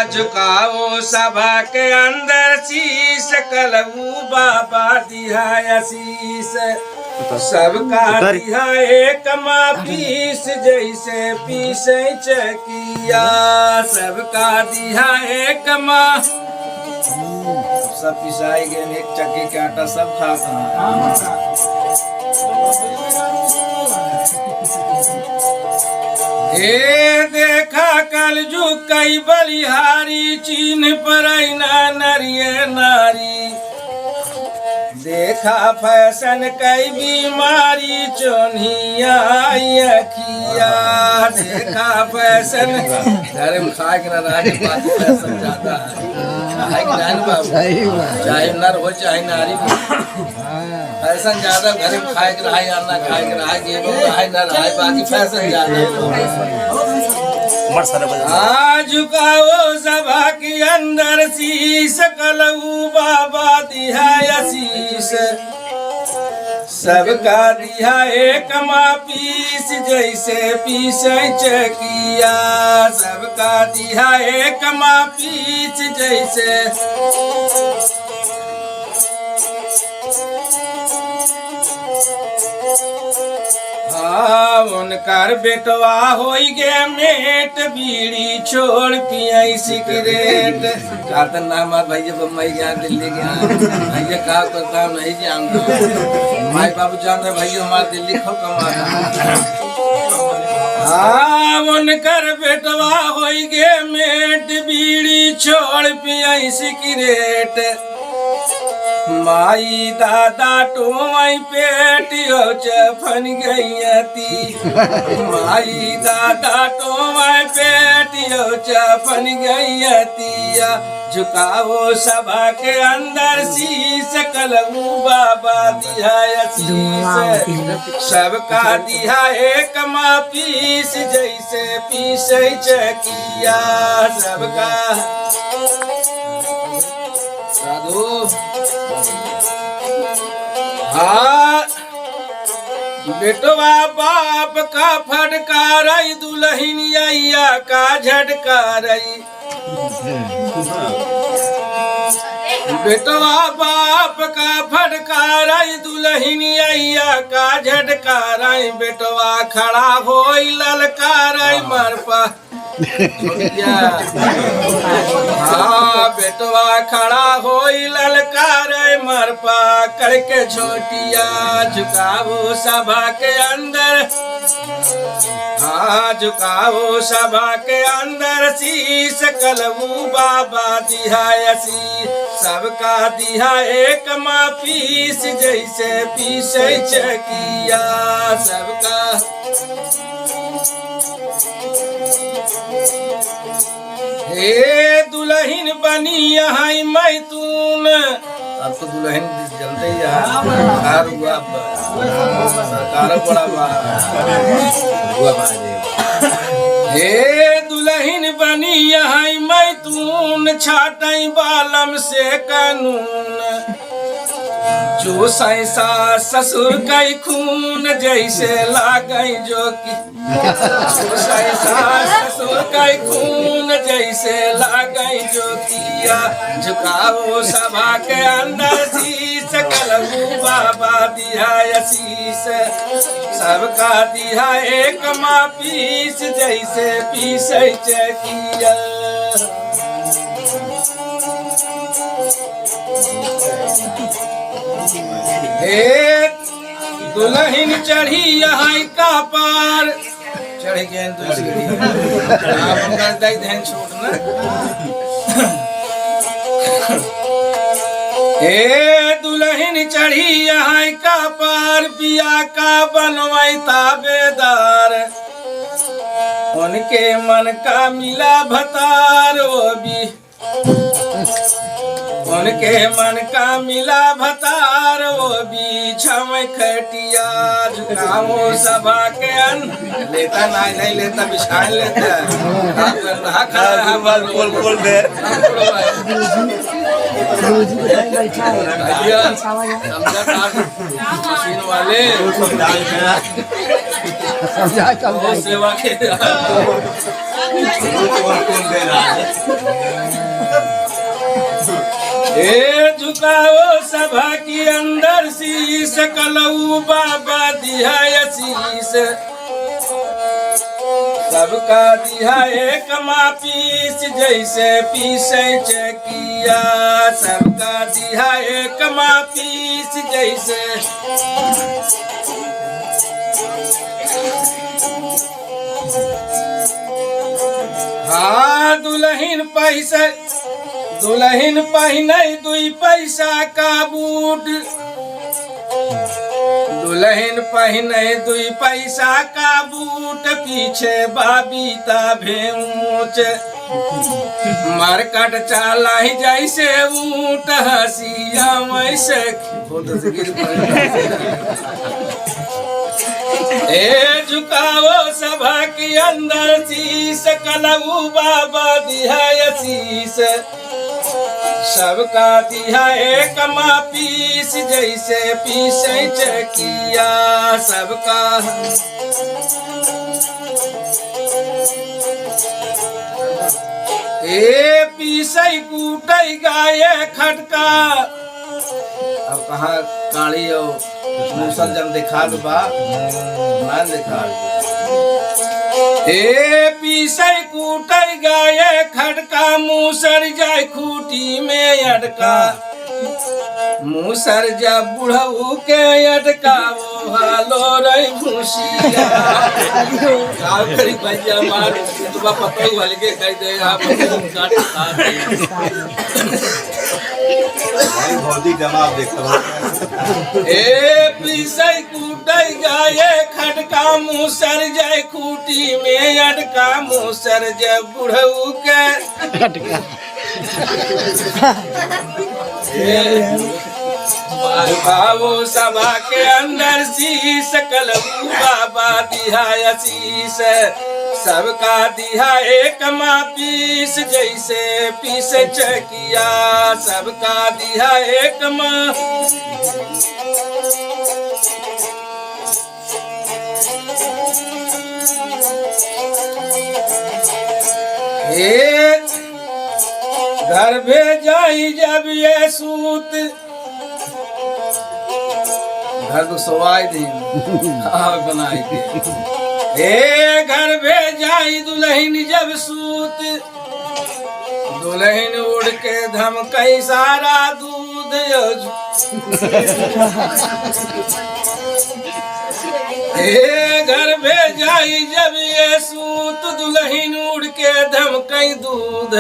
झुकाओ सभा के अंदर शीश कलऊ बाबा दिहाया शीश सबका दिहा एक पीस जैसे पीसे चकिया सबका दिहा एक सब पिसाई गए एक चक्की के आटा सब खाता हे देखा कल जो कई बलिहारी चीन पर नरिये नारी देखा फैशन कई बीमारी चोनिया अखिया देखा फैशन घर में खा के राज फैशन ज्यादा है चाहे नर हो चाहे नारी फैशन ज्यादा घर में खाए के रहा अन्ना खाए के रहा गेम रहा न रहा बाकी फैशन ज्यादा झुकाओ सभा के अंदर शीश कलऊ बाबा दिहाया शीश सबका दिहा एक पीस जैसे पीसे चकिया सबका दिहा एक पीस जैसे उनकर बेटवा होई गे मेट बीड़ी छोड़ पियाई सिगरेट का नाम भैया बम्बई गया दिल्ली गया भैया का करता नहीं जानता माई बाबू जान रहे भैया हमारे दिल्ली खूब कमाता उनकर बेटवा होई गे मेट बीड़ी छोड़ पियाई सिगरेट माई दादा टोई पेटियो चफन गई माई दादा टोई पेटियो चफन गई झुकाओ सभा के अंदर शीश कलऊ बाबा दिहाया शीश सबका दिहा एक पीस जैसे पीसे चकिया सबका साधु बेटवा बाप का फटकार दुल्हनिया का झटकार बेटवा बाप का फटकार दुल्हनिया का झटकार बेटवा खड़ा हो ललकार मरपा बेटवा खड़ा हो ललकार मरपा करके छोटिया झुकाओ सभा के अंदर झुकाओ सभा के अंदर शीश कलऊ बाबा दिहाया शीश सबका दिहा एक पीस जैसे पीसे चकिया सबका हे दुल्हन बनी यहाँ मैतून अब तो दुल्हन जल्दी सरकार बड़ा हे दुल्हन बनी यहाँ मैतून छाटई बालम से कानून जो सैसा ससुर कई खून जैसे लागई जो की जो सैसा ससुर कई खून जैसे लागई जो किया झुकाओ सभा के अंदर शीश कलऊ बाबा दिहाया शीश सबका दिहा एक पीस जैसे पीसे चकिया हे दुल्हन चढ़ी यहाँ का पार चढ़ गए छोड़ना हे दुल्हन चढ़ी यहाँ का पार पिया का बनवाई ताबेदार उनके मन का मिला भतार वो भी उनके मन का मिला भतार वो बीछम खटिया झुकाओ सभा के लेता नहीं लेता बिछान लेता बोल दे मशीन वाले सेवा के ए झुकाओ सभा के अंदर शीश कलऊ बाबा दिया शीश सबका दिया एक पीस जैसे पीसे चकिया सबका दिया एक पीस जैसे हाँ दुल्हन पहने 2 पैसा का बूट दुल्हन पहने 2 पैसा का बूट पीछे बाबीता भेऊच मारकट चाला ही जैसे ऊंट हसिया वैसे ए झुकाओ सभा के अंदर शीश कलऊ बाबा दिया शीश सबका दिया एक पीस जैसे पीसे चकिया सबका ए पीसे कूटे गाये खटका अब कहा काली हो मुसल जन दिखा दो बा मान दिखा ए पीसे कूटे गाये खटका मूसर जाय खूटी में अटका मूसर जा बुढ़ऊ के अटका वो हालो रही भूसिया का करी भैया मार तुम पता ही वाले के कह दे आप काट बहुत ही जवाब देखता ए पीसे कूटे गाये खटका मूसर जाय खूटी में अटका मूसर जा बुढ़ऊ के अटका बाबू सभा के अंदर शीश कलऊ बाबा दिया शीश सबका दिया एक पीस जैसे पीस चकिया सबका दिया एक घर भेजाई जब ये सूत घर तो सवाई दिन बनाई के घर भेजाई दुल्हन जब सूत दुल्हन उड़ के धमकई सारा दूध घर भेजाई जब ये सूत दुल्हन उड़ के धमकई दूध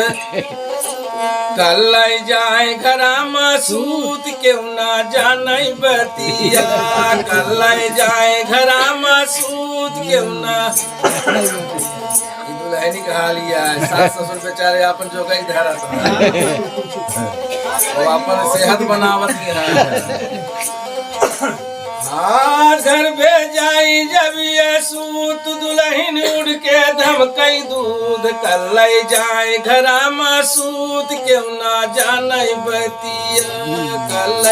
कल जाए घरामा सूत क्यों ना जाने बतिया कल जाए घरामा सूत क्यों ना दुल्हनी कहा लिया सास ससुर बेचारे अपन जो गई धरा वो अपन सेहत बनावत हाँ घर भेजाई जब ये सूत दुल्हन उड़ के धमकई दूध कल जाए घरामा सूत क्यों ना जाने बतिया कल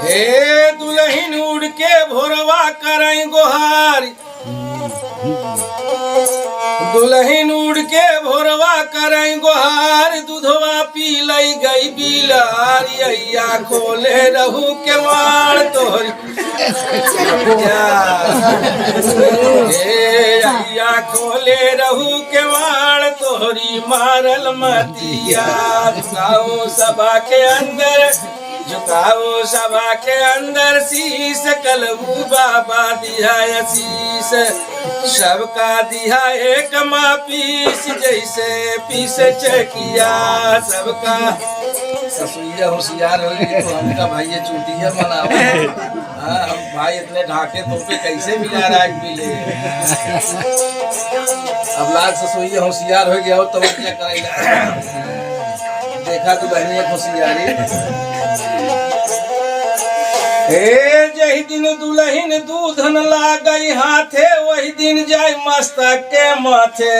हे दुल्हन उड़ के भोरवा करई गोहारी दुल्हन उड़ के भोरवा करई गोहार दूधवा पी लई गई बिलारी अय्या खोले रहू के वाड़ तोहरी अय्या खोले रहू के वाड़ तोहरी मारल मतिया झुकाओ सभा के अंदर झुकाओ सभा के अंदर शीश कलऊ बाबा दिया शीश सबका दिया एक पीस जैसे पीस चकिया सबका ससुइया होशियार हो गई तो हमका भाई ये चूतिया मनाओ हम भाई इतने ढाके तो पे कैसे मिला राज मिले अब लाग ससुइया होशियार हो गया और तवज्जो करेगा देखा तो बहनी एक होशियारी जही दिन दुल्हन दूधन लागई हाथे वही दिन जाय मस्तक के माथे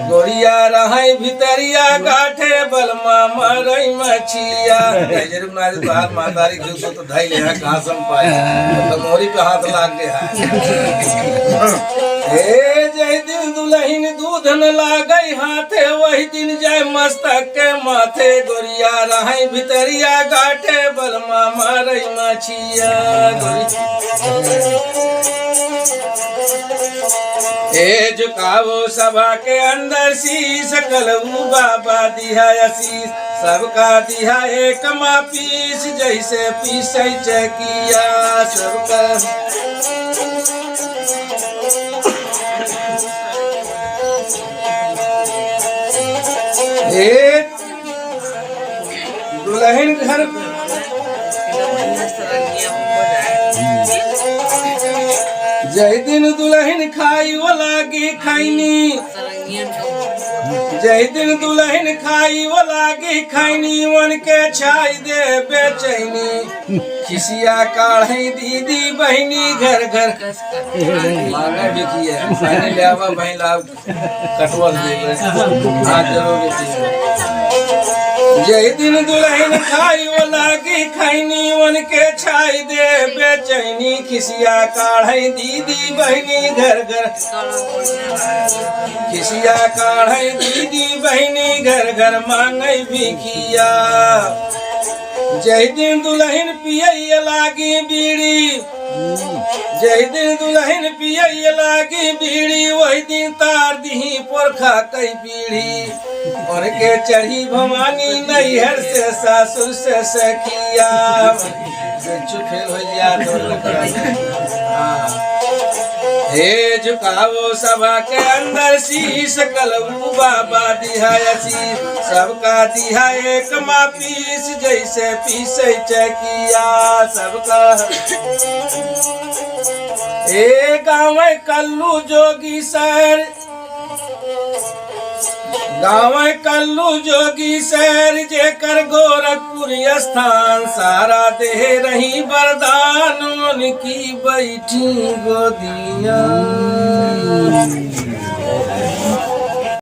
गोरिया रहे भितरिया गाठे बलमा मरई मछिया जरूर ना बाहर मातारी घुसो तो धई ले कहां सम पाया तो मोरी पे हाथ लाग गया जही दिन दुल्हन दूध न लागई हाथे वही दिन जाय मस्तक के माथे गोरिया रहाई भितरिया गाठे बलमा मारई मछिया ए झुकावो सभा के अंदर शीश कलऊ बाबा दिहा आशीष सबका दिहा एक मा पीस जैसे पीसै चकिया सबका दुल्हन घर जय दिन दुल्हन खाई वो लागी खैनी जय दिन दुल्हन खाई वो लागी खैनी मन के छाई दे बेचैनी खिसिया काढ़ी दीदी बहनी घर घर मांगे बिकिए मैंने ले आवा महिला कटवल दे आज जरूर जय दिन दुल्हन खाई वो लागी खैनी मन के छाई दे बेचैनी खिसिया काढ़ी दीदी बहनी घर घर खिसिया काढ़ी दीदी बहनी घर घर मांगई भिखिया जय दिन दुल्हन पियई लागी बीड़ी जय दिन दुल्हन पियई लागी बीड़ी वही दिन तार दही पोरखा कई पीढ़ी और के चढ़ी भवानी नैहर से सासुर से सखिया फेल हो गया हे झुकावो सभा के अंदर शीश कलऊ बाबा दिहा आशीष सबका दिहा एक मा पीस जैसे पीसै चकिया सबका ए गाँव कल्लू जोगी सर गाँव कल्लू जोगी शहर जेकर गोरखपुर स्थान सारा दे रही वरदान उनकी बैठी गोदिया